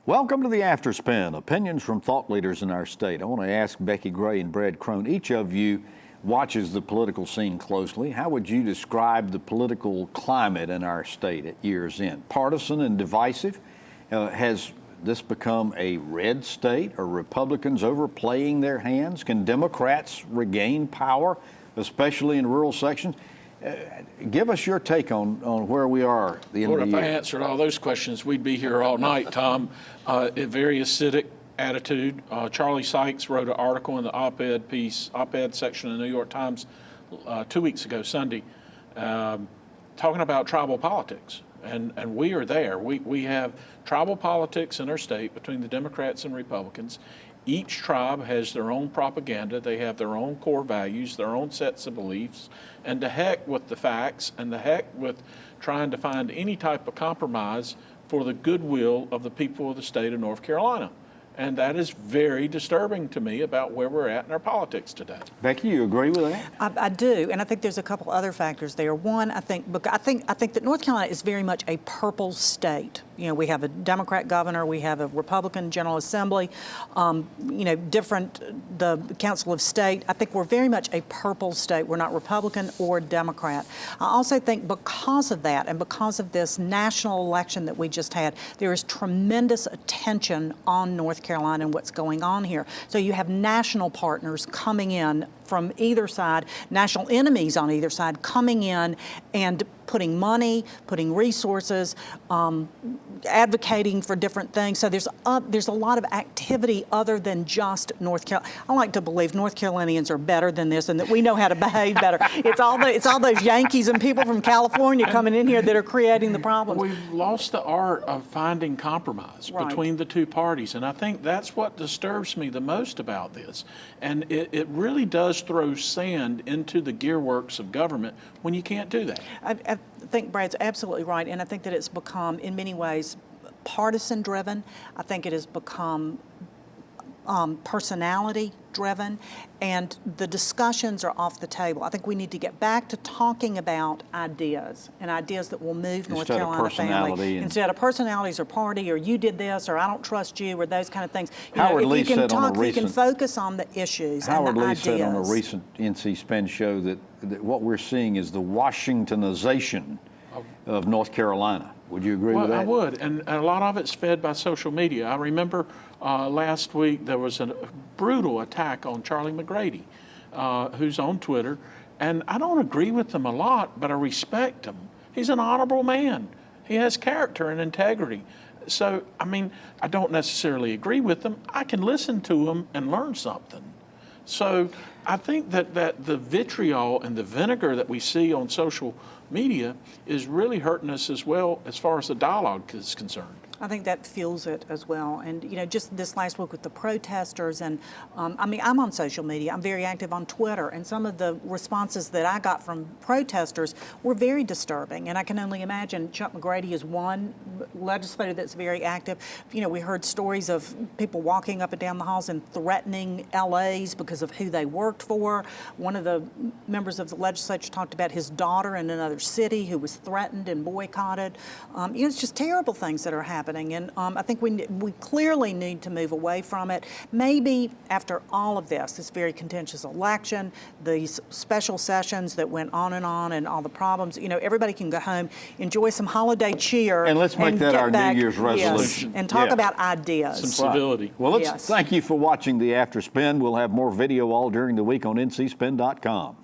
Welcome to the Afterspin, opinions from thought leaders in our state. I want to ask Becki Gray and Brad Crone, each of you watches the political scene closely. How would you describe the political climate in our state at year's end? Partisan and divisive? Has this become a red state? Are Republicans overplaying their hands? Can Democrats regain power, especially in rural sections? Give us your take on where we are at the end of the year. If I answered all those questions, we'd be here all night, Tom. A very acidic attitude. Charlie Sykes wrote an article in the op-ed section of the New York Times 2 weeks ago, Sunday, talking about tribal politics. And we are there. We have tribal politics in our state between the Democrats and Republicans. Each tribe has their own propaganda. They have their own core values, their own sets of beliefs. And to heck with the facts and to heck with trying to find any type of compromise for the goodwill of the people of the state of North Carolina. And that is very disturbing to me about where we're at in our politics today. Becki, you agree with that? I do, and I think there's a couple other factors there. One, I think that North Carolina is very much a purple state. You know, we have a Democrat governor, we have a Republican General Assembly, the Council of State. I think we're very much a purple state. We're not Republican or Democrat. I also think because of that and because of this national election that we just had, there is tremendous attention on North Carolina and what's going on here. So you have national partners coming in from either side, national enemies on either side coming in and putting money, putting resources, advocating for different things. So there's a lot of activity other than just North Carolina. I like to believe North Carolinians are better than this and that we know how to behave better. It's all those Yankees and people from California coming in here that are creating the problems. We've lost the art of finding compromise between the two parties, and I think that's what disturbs me the most about this. And it really does throw sand into the gearworks of government when you can't do that. I think Brad's absolutely right, and I think that it's become, in many ways, partisan-driven. I think it has become personality-driven, and the discussions are off the table. I think we need to get back to talking about ideas and ideas that will move North Carolina family. Instead of personalities or party or you did this or I don't trust you or those kind of things. Howard Lee said on a recent, you can focus on the issues Howard and the Lee ideas. said on a recent NC Spin show that what we're seeing is the Washingtonization of North Carolina. Would you agree with that? I would, and a lot of it's fed by social media. I remember last week there was a brutal attack on Charlie McGrady, who's on Twitter, and I don't agree with him a lot, but I respect him. He's an honorable man. He has character and integrity. So, I mean, I don't necessarily agree with him. I can listen to him and learn something. So I think that the vitriol and the vinegar that we see on social media is really hurting us as well as far as the dialogue is concerned. I think that fuels it as well. And, just this last week with the protesters and, I'm on social media. I'm very active on Twitter. And some of the responses that I got from protesters were very disturbing. And I can only imagine Chuck McGrady is one legislator that's very active. We heard stories of people walking up and down the halls and threatening LAs because of who they worked for. One of the members of the legislature talked about his daughter in another city who was threatened and boycotted. It's just terrible things that are happening. And I think we clearly need to move away from it. Maybe after all of this very contentious election, these special sessions that went on and all the problems, everybody can go home, enjoy some holiday cheer. And let's make that our New Year's resolution. Yes, and talk about ideas. Some civility. Well, thank you for watching the After Spin. We'll have more video all during the week on ncspin.com.